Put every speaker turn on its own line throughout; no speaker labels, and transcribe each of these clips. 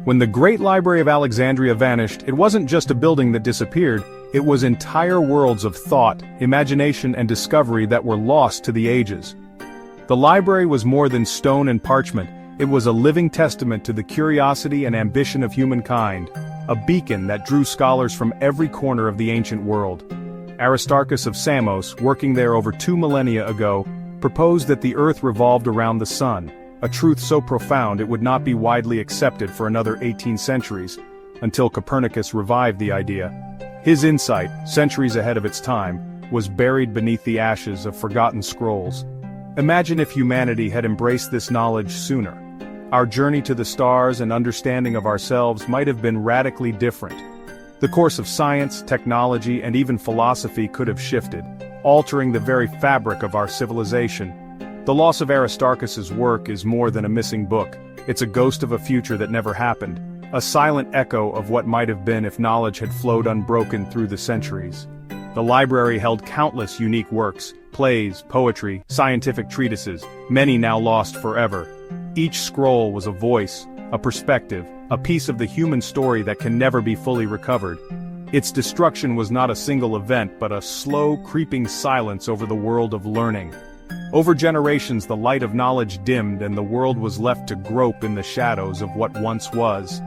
When the Great Library of Alexandria vanished, it wasn't just a building that disappeared, it was entire worlds of thought, imagination and discovery that were lost to the ages. The library was more than stone and parchment, it was a living testament to the curiosity and ambition of humankind, a beacon that drew scholars from every corner of the ancient world. Aristarchus of Samos, working there over 2 millennia ago, proposed that the earth revolved around the sun, a truth so profound it would not be widely accepted for another 18 centuries, until Copernicus revived the idea. His insight, centuries ahead of its time, was buried beneath the ashes of forgotten scrolls. Imagine if humanity had embraced this knowledge sooner. Our journey to the stars and understanding of ourselves might have been radically different. The course of science, technology, and even philosophy could have shifted, altering the very fabric of our civilization. The loss of Aristarchus's work is more than a missing book, it's a ghost of a future that never happened, a silent echo of what might have been if knowledge had flowed unbroken through the centuries. The library held countless unique works, plays, poetry, scientific treatises, many now lost forever. Each scroll was a voice, a perspective, a piece of the human story that can never be fully recovered. Its destruction was not a single event but a slow, creeping silence over the world of learning. Over generations the light of knowledge dimmed and the world was left to grope in the shadows of what once was.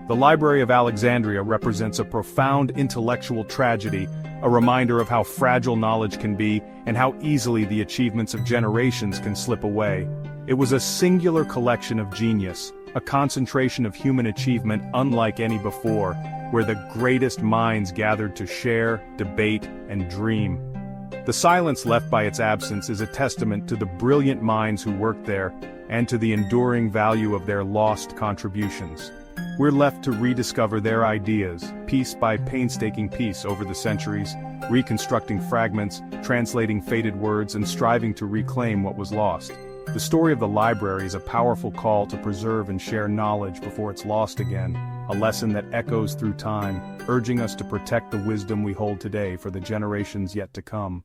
The Library of Alexandria represents a profound intellectual tragedy, a reminder of how fragile knowledge can be and how easily the achievements of generations can slip away. It was a singular collection of genius, a concentration of human achievement unlike any before, where the greatest minds gathered to share, debate, and dream. The silence left by its absence is a testament to the brilliant minds who worked there, and to the enduring value of their lost contributions. We're left to rediscover their ideas, piece by painstaking piece over the centuries, reconstructing fragments, translating faded words, and striving to reclaim what was lost. The story of the library is a powerful call to preserve and share knowledge before it's lost again, a lesson that echoes through time, urging us to protect the wisdom we hold today for the generations yet to come.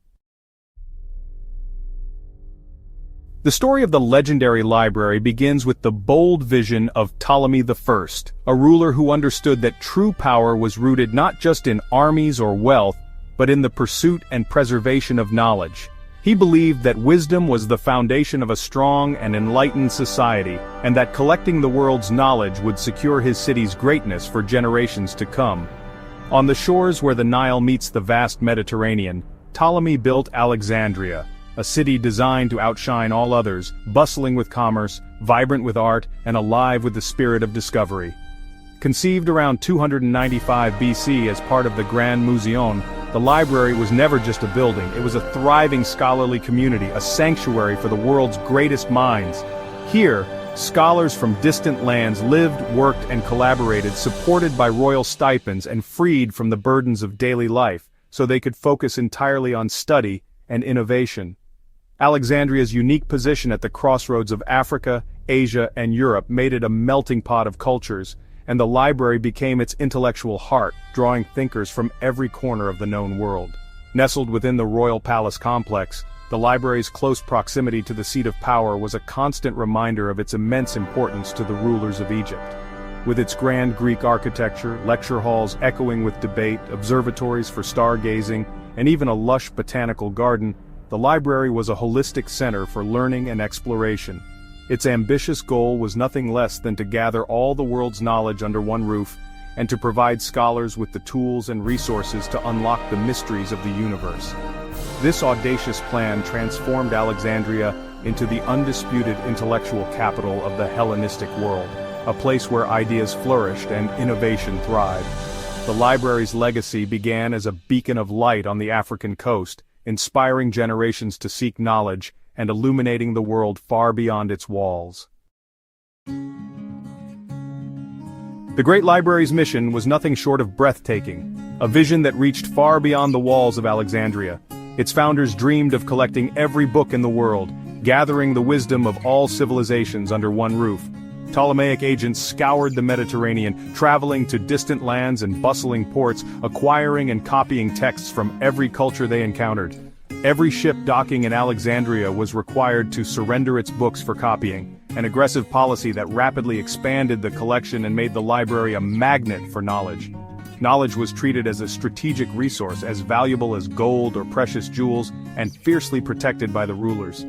The story of the legendary library begins with the bold vision of Ptolemy I, a ruler who understood that true power was rooted not just in armies or wealth, but in the pursuit and preservation of knowledge. He believed that wisdom was the foundation of a strong and enlightened society, and that collecting the world's knowledge would secure his city's greatness for generations to come. On the shores where the Nile meets the vast Mediterranean, Ptolemy built Alexandria, a city designed to outshine all others, bustling with commerce, vibrant with art, and alive with the spirit of discovery. Conceived around 295 BC as part of the Grand Museum, the library was never just a building, it was a thriving scholarly community, a sanctuary for the world's greatest minds. Here, scholars from distant lands lived, worked, and collaborated, supported by royal stipends and freed from the burdens of daily life, so they could focus entirely on study and innovation. Alexandria's unique position at the crossroads of Africa, Asia, and Europe made it a melting pot of cultures, and the library became its intellectual heart, drawing thinkers from every corner of the known world. Nestled within the royal palace complex, the library's close proximity to the seat of power was a constant reminder of its immense importance to the rulers of Egypt. With its grand Greek architecture, lecture halls echoing with debate, observatories for stargazing, and even a lush botanical garden, the library was a holistic center for learning and exploration. Its ambitious goal was nothing less than to gather all the world's knowledge under one roof, and to provide scholars with the tools and resources to unlock the mysteries of the universe. This audacious plan transformed Alexandria into the undisputed intellectual capital of the Hellenistic world, a place where ideas flourished and innovation thrived. The library's legacy began as a beacon of light on the African coast, inspiring generations to seek knowledge and illuminating the world far beyond its walls. The Great Library's mission was nothing short of breathtaking, a vision that reached far beyond the walls of Alexandria. Its founders dreamed of collecting every book in the world, gathering the wisdom of all civilizations under one roof. Ptolemaic agents scoured the Mediterranean, traveling to distant lands and bustling ports, acquiring and copying texts from every culture they encountered. Every ship docking in Alexandria was required to surrender its books for copying, an aggressive policy that rapidly expanded the collection and made the library a magnet for knowledge. Knowledge was treated as a strategic resource, as valuable as gold or precious jewels, and fiercely protected by the rulers.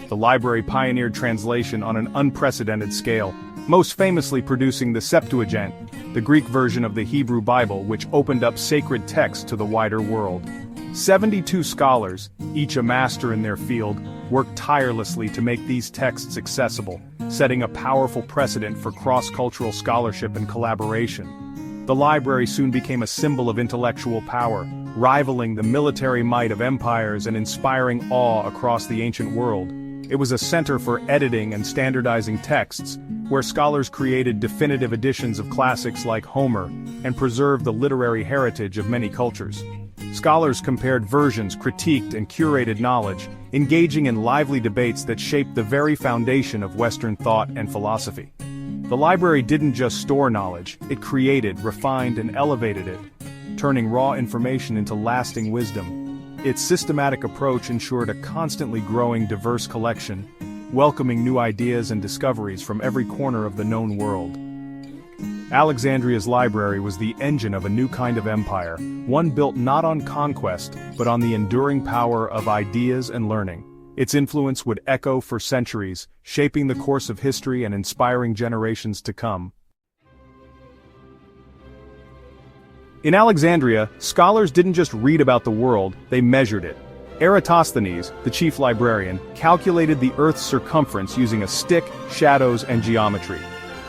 The library pioneered translation on an unprecedented scale, most famously producing the Septuagint, the Greek version of the Hebrew Bible, which opened up sacred texts to the wider world. 72 scholars, each a master in their field, worked tirelessly to make these texts accessible, setting a powerful precedent for cross-cultural scholarship and collaboration. The library soon became a symbol of intellectual power, rivaling the military might of empires and inspiring awe across the ancient world. It was a center for editing and standardizing texts, where scholars created definitive editions of classics like Homer and preserved the literary heritage of many cultures. Scholars compared versions, critiqued and curated knowledge, engaging in lively debates that shaped the very foundation of Western thought and philosophy. The library didn't just store knowledge, it created, refined and elevated it, turning raw information into lasting wisdom. Its systematic approach ensured a constantly growing diverse collection, welcoming new ideas and discoveries from every corner of the known world. Alexandria's library was the engine of a new kind of empire, one built not on conquest, but on the enduring power of ideas and learning. Its influence would echo for centuries, shaping the course of history and inspiring generations to come. In Alexandria, scholars didn't just read about the world, they measured it. Eratosthenes, the chief librarian, calculated the Earth's circumference using a stick, shadows, and geometry.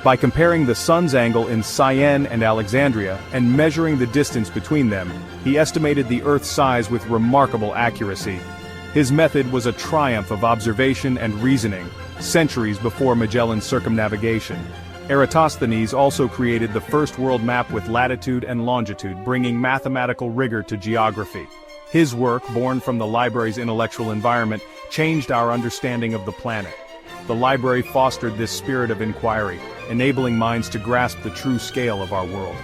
By comparing the sun's angle in Syene and Alexandria, and measuring the distance between them, he estimated the Earth's size with remarkable accuracy. His method was a triumph of observation and reasoning, centuries before Magellan's circumnavigation. Eratosthenes also created the first world map with latitude and longitude, bringing mathematical rigor to geography. His work, born from the library's intellectual environment, changed our understanding of the planet. The library fostered this spirit of inquiry, enabling minds to grasp the true scale of our world.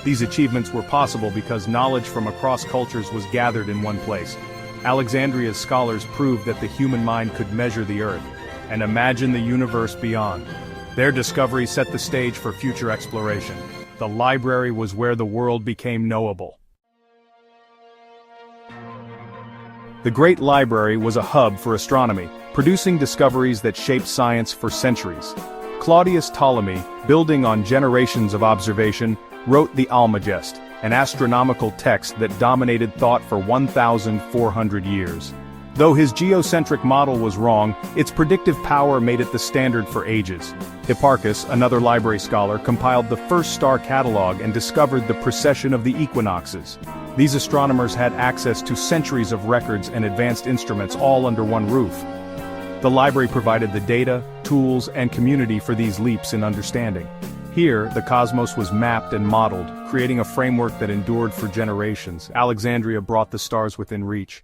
These achievements were possible because knowledge from across cultures was gathered in one place. Alexandria's scholars proved that the human mind could measure the Earth and imagine the universe beyond. Their discovery set the stage for future exploration. The library was where the world became knowable. The Great Library was a hub for astronomy, producing discoveries that shaped science for centuries. Claudius Ptolemy, building on generations of observation, wrote the Almagest, an astronomical text that dominated thought for 1,400 years. Though his geocentric model was wrong, its predictive power made it the standard for ages. Hipparchus, another library scholar, compiled the first star catalog and discovered the precession of the equinoxes. These astronomers had access to centuries of records and advanced instruments all under one roof. The library provided the data, tools, and community for these leaps in understanding. Here, the cosmos was mapped and modeled, creating a framework that endured for generations. Alexandria brought the stars within reach.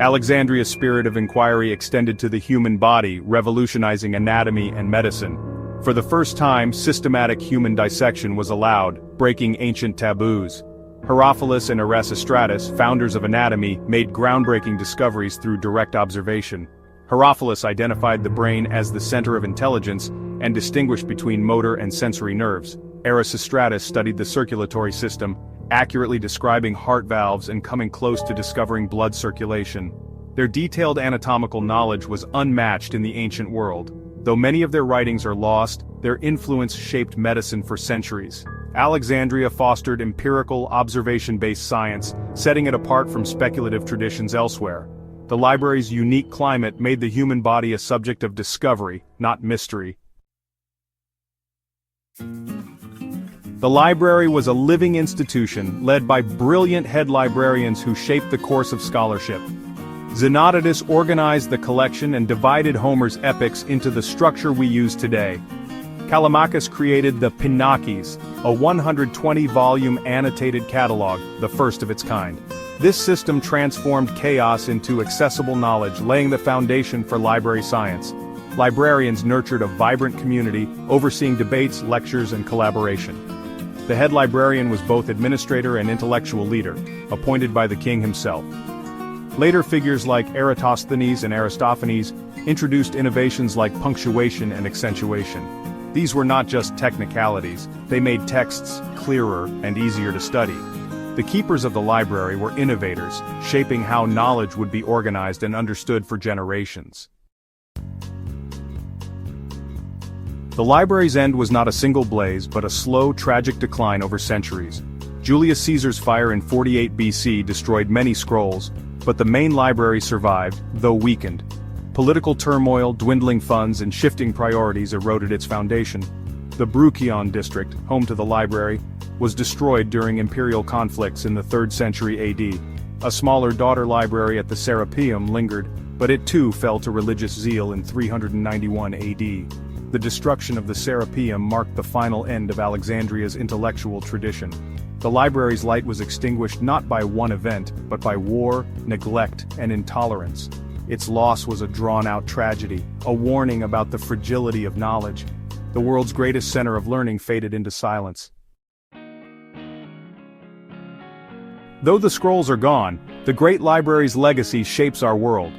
Alexandria's spirit of inquiry extended to the human body, revolutionizing anatomy and medicine. For the first time, systematic human dissection was allowed, breaking ancient taboos. Herophilus and Erasistratus, founders of anatomy, made groundbreaking discoveries through direct observation. Herophilus identified the brain as the center of intelligence and distinguished between motor and sensory nerves. Erasistratus studied the circulatory system, accurately describing heart valves and coming close to discovering blood circulation. Their detailed anatomical knowledge was unmatched in the ancient world. Though many of their writings are lost, their influence shaped medicine for centuries. Alexandria fostered empirical, observation-based science, setting it apart from speculative traditions elsewhere. The library's unique climate made the human body a subject of discovery, not mystery. The library was a living institution, led by brilliant head librarians who shaped the course of scholarship. Xenodotus organized the collection and divided Homer's epics into the structure we use today. Callimachus created the Pinakes, a 120-volume annotated catalog, the first of its kind. This system transformed chaos into accessible knowledge, laying the foundation for library science. Librarians nurtured a vibrant community, overseeing debates, lectures, and collaboration. The head librarian was both administrator and intellectual leader, appointed by the king himself. Later figures like Eratosthenes and Aristophanes introduced innovations like punctuation and accentuation. These were not just technicalities, they made texts clearer and easier to study. The keepers of the library were innovators, shaping how knowledge would be organized and understood for generations. The library's end was not a single blaze, but a slow, tragic decline over centuries. Julius Caesar's fire in 48 BC destroyed many scrolls, but the main library survived, though weakened. Political turmoil, dwindling funds, and shifting priorities eroded its foundation. The Bruchion district, home to the library, was destroyed during imperial conflicts in the 3rd century AD. A smaller daughter library at the Serapeum lingered, but it too fell to religious zeal in 391 AD. The destruction of the Serapeum marked the final end of Alexandria's intellectual tradition. The library's light was extinguished not by one event, but by war, neglect, and intolerance. Its loss was a drawn-out tragedy, a warning about the fragility of knowledge. The world's greatest center of learning faded into silence. Though the scrolls are gone, the great library's legacy shapes our world.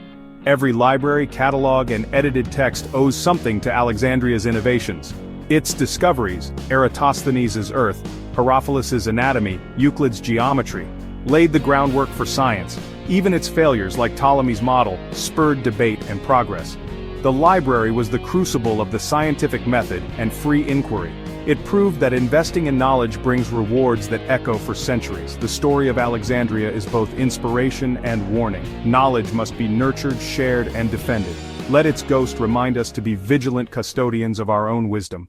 Every library, catalog, and edited text owes something to Alexandria's innovations. Its discoveries, Eratosthenes' Earth, Herophilus' Anatomy, Euclid's Geometry, laid the groundwork for science. Even its failures, like Ptolemy's model, spurred debate and progress. The library was the crucible of the scientific method and free inquiry. It proved that investing in knowledge brings rewards that echo for centuries. The story of Alexandria is both inspiration and warning. Knowledge must be nurtured, shared, and defended. Let its ghost remind us to be vigilant custodians of our own wisdom.